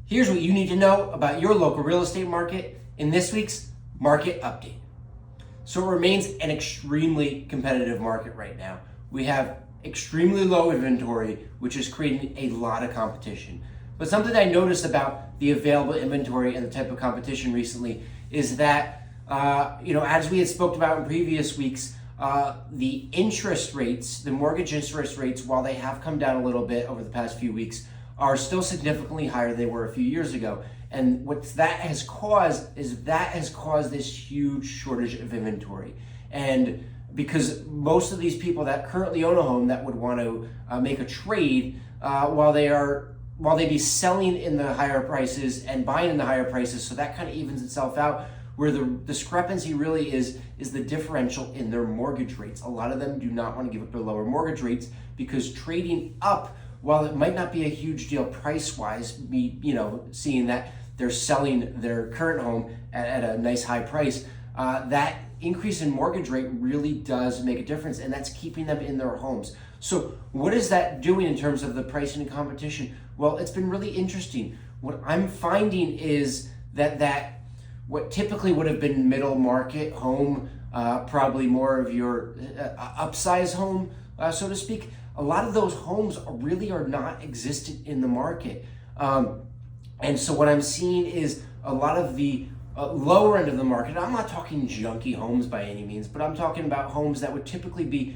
Here's what you need to know about your local real estate market in this week's Market Update. So it remains an extremely competitive market right now. We have extremely low inventory, which is creating a lot of competition. But something I noticed about the available inventory and the type of competition recently is that, as we had spoke about in previous weeks, the interest rates, the mortgage interest rates, while they have come down a little bit over the past few weeks, are still significantly higher than they were a few years ago. And what that has caused this huge shortage of inventory. And because most of these people that currently own a home that would want to make a trade, while they be selling in the higher prices and buying in the higher prices, so that kind of evens itself out. Where the discrepancy really is the differential in their mortgage rates. A lot of them do not want to give up their lower mortgage rates because trading up, while it might not be a huge deal price-wise, seeing that they're selling their current home at a nice high price, that increase in mortgage rate really does make a difference, and that's keeping them in their homes. So what is that doing in terms of the pricing and competition? Well, it's been really interesting. What I'm finding is that what typically would have been middle market home, probably more of your upsize home, so to speak, a lot of those homes really are not existent in the market. And so what I'm seeing is a lot of the lower end of the market. I'm not talking junky homes by any means, but I'm talking about homes that would typically be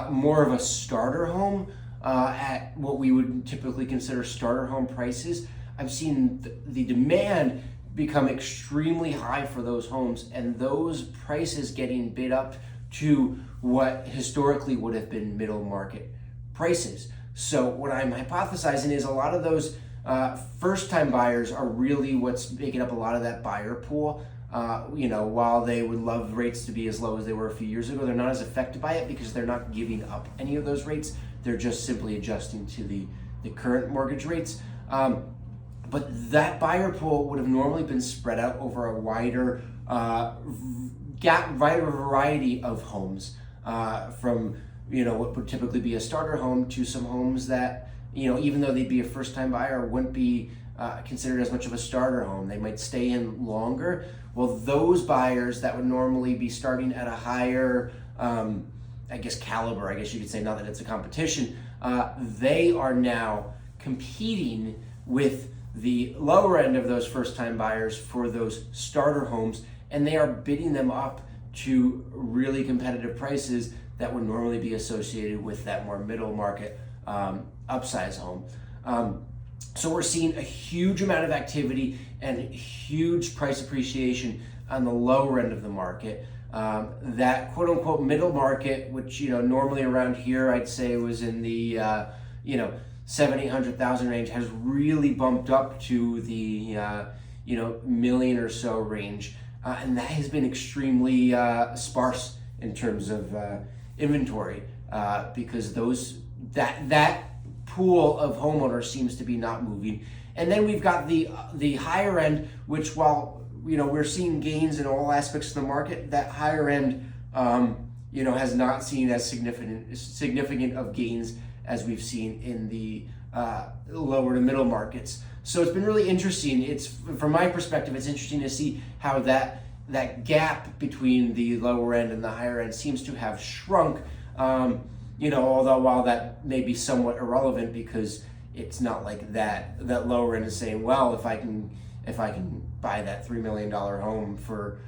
more of a starter home at what we would typically consider starter home prices. I'm seeing the demand become extremely high for those homes, and those prices getting bid up to what historically would have been middle market prices. So what I'm hypothesizing is a lot of those first-time buyers are really what's making up a lot of that buyer pool. While they would love rates to be as low as they were a few years ago, they're not as affected by it because they're not giving up any of those rates. They're just simply adjusting to the current mortgage rates. But that buyer pool would have normally been spread out over a wider variety of homes, from what would typically be a starter home to some homes that, even though they'd be a first-time buyer, wouldn't be considered as much of a starter home. They might stay in longer. Well, those buyers that would normally be starting at a higher, caliber, I guess you could say, now that it's a competition, they are now competing with the lower end of those first-time buyers for those starter homes, and they are bidding them up to really competitive prices that would normally be associated with that more middle market upsize home. So we're seeing a huge amount of activity and huge price appreciation on the lower end of the market. That quote-unquote middle market, which normally around here I'd say was in the 700,000-800,000 range, has really bumped up to the million or so range, and that has been extremely sparse in terms of inventory, because that pool of homeowners seems to be not moving. And then we've got the higher end, which, while we're seeing gains in all aspects of the market, that higher end has not seen as significant of gains as we've seen in the lower to middle markets. So it's been really interesting. From my perspective, it's interesting to see how that gap between the lower end and the higher end seems to have shrunk. Although while that may be somewhat irrelevant, because it's not like that lower end is saying, well, if I can buy that $3 million home for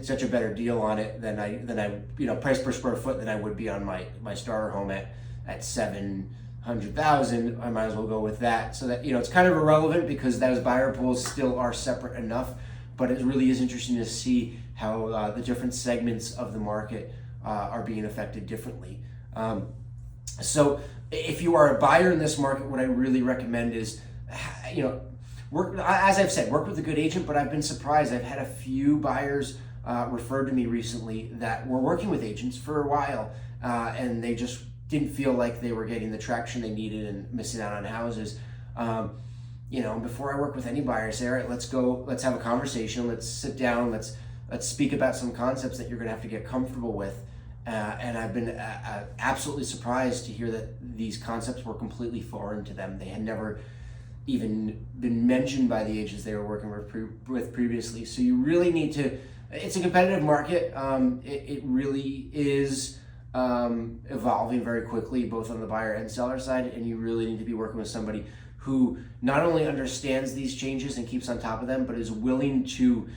such a better deal on it than I price per square foot than I would be on my starter home at 700,000, I might as well go with that. So that it's kind of irrelevant because those buyer pools still are separate enough. But it really is interesting to see how the different segments of the market are being affected differently. So if you are a buyer in this market, what I really recommend is, work, as I've said, work with a good agent. But I've been surprised. I've had a few buyers referred to me recently that were working with agents for a while, and they just didn't feel like they were getting the traction they needed and missing out on houses. Before I work with any buyer, I say, all right, let's have a conversation, let's sit down, let's speak about some concepts that you're gonna have to get comfortable with. And I've been absolutely surprised to hear that these concepts were completely foreign to them. They had never even been mentioned by the agents they were working with previously. So you really need to, it's a competitive market. It really is evolving very quickly, both on the buyer and seller side, and you really need to be working with somebody who not only understands these changes and keeps on top of them, but is willing to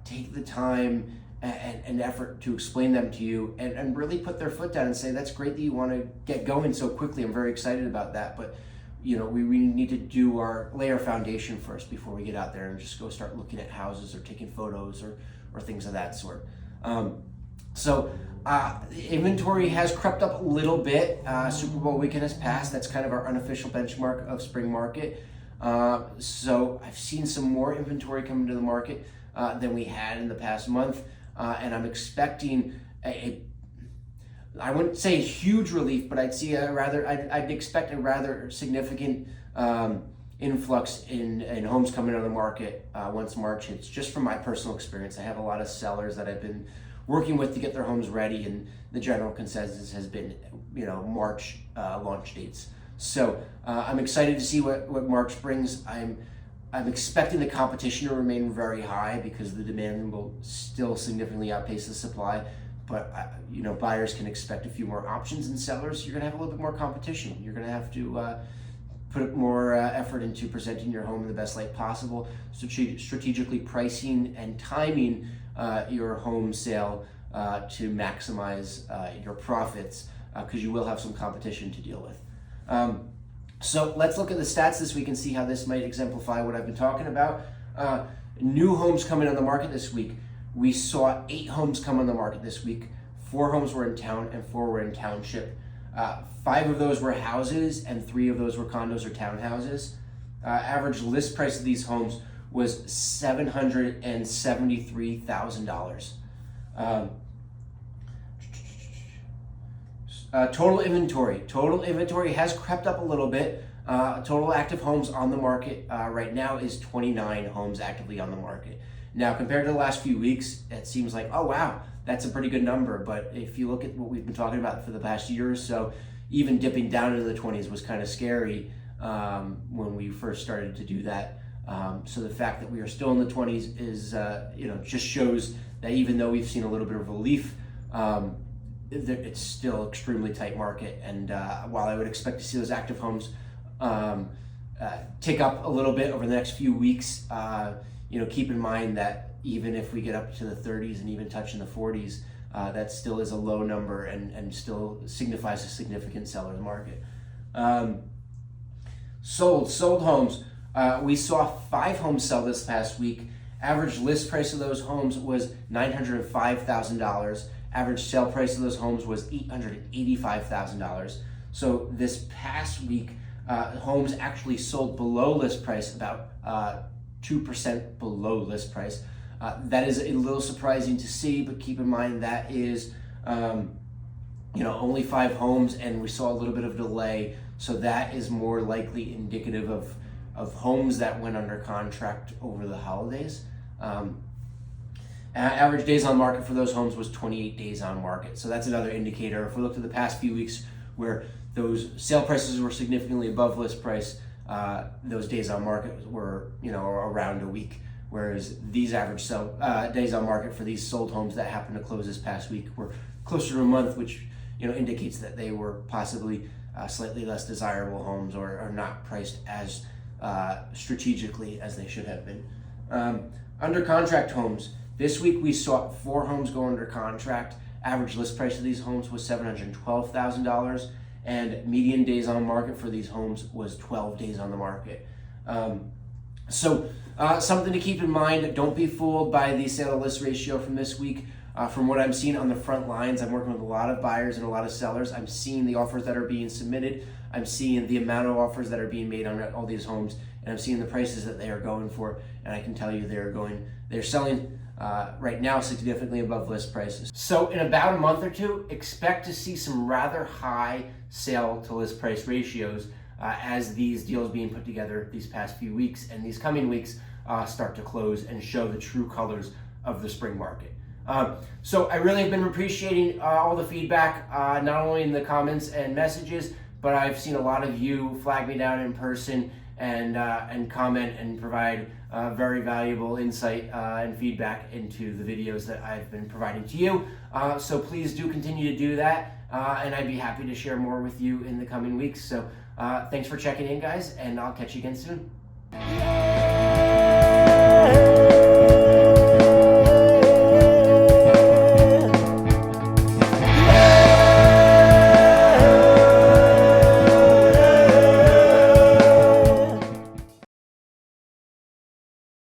take the time and effort to explain them to you and really put their foot down and say, that's great that you want to get going so quickly. I'm very excited about that. But we need to lay our foundation first before we get out there and just go start looking at houses or taking photos or things of that sort. Inventory has crept up a little bit. Super Bowl weekend has passed. That's kind of our unofficial benchmark of spring market. So I've seen some more inventory come into the market than we had in the past month. And I'm expecting I wouldn't say a huge relief, but I'd expect a rather significant influx in homes coming on the market once March hits. Just from my personal experience, I have a lot of sellers that I've been working with to get their homes ready, and the general consensus has been, March launch dates. So I'm excited to see what March brings. I'm expecting the competition to remain very high because the demand will still significantly outpace the supply. But buyers can expect a few more options, and sellers, you're going to have a little bit more competition. You're going to have to put more effort into presenting your home in the best light possible, strategically pricing and timing your home sale to maximize your profits, because you will have some competition to deal with. So let's look at the stats this week and see how this might exemplify what I've been talking about. New homes coming on the market this week. We saw 8 homes come on the market this week. 4 homes were in town and 4 were in township. 5 of those were houses and 3 of those were condos or townhouses. Average list price of these homes was $773,000. Total inventory has crept up a little bit. Total active homes on the market right now is 29 homes actively on the market. Now, compared to the last few weeks, it seems like, oh wow, that's a pretty good number. But if you look at what we've been talking about for the past year or so, even dipping down into the 20s was kind of scary when we first started to do that. So the fact that we are still in the 20s is, just shows that even though we've seen a little bit of relief, it's still extremely tight market. And while I would expect to see those active homes tick up a little bit over the next few weeks, keep in mind that even if we get up to the 30s and even touching the 40s, that still is a low number and still signifies a significant seller's market. Sold homes. We saw 5 homes sell this past week. Average list price of those homes was $905,000. Average sale price of those homes was $885,000. So this past week, homes actually sold below list price, about 2% below list price. That is a little surprising to see, but keep in mind that is only 5 homes, and we saw a little bit of delay. So that is more likely indicative of homes that went under contract over the holidays. Average days on market for those homes was 28 days on market. So that's another indicator. If we look at the past few weeks where those sale prices were significantly above list price, those days on market were, around a week. Whereas these average days on market for these sold homes that happened to close this past week were closer to a month, which, indicates that they were possibly slightly less desirable homes or not priced as strategically as they should have been. Under contract homes. This week we saw 4 homes go under contract. Average list price of these homes was $712,000, and median days on market for these homes was 12 days on the market. So something to keep in mind. Don't be fooled by the sale to list ratio from this week. From what I'm seeing on the front lines, I'm working with a lot of buyers and a lot of sellers. I'm seeing the offers that are being submitted. I'm seeing the amount of offers that are being made on all these homes, and I'm seeing the prices that they are going for. And I can tell you they're selling right now significantly above list prices. So in about a month or two, expect to see some rather high sale to list price ratios as these deals being put together these past few weeks and these coming weeks start to close and show the true colors of the spring market. So I really have been appreciating all the feedback, not only in the comments and messages, but I've seen a lot of you flag me down in person and comment and provide very valuable insight and feedback into the videos that I've been providing to you. So please do continue to do that, and I'd be happy to share more with you in the coming weeks. So thanks for checking in, guys, and I'll catch you again soon.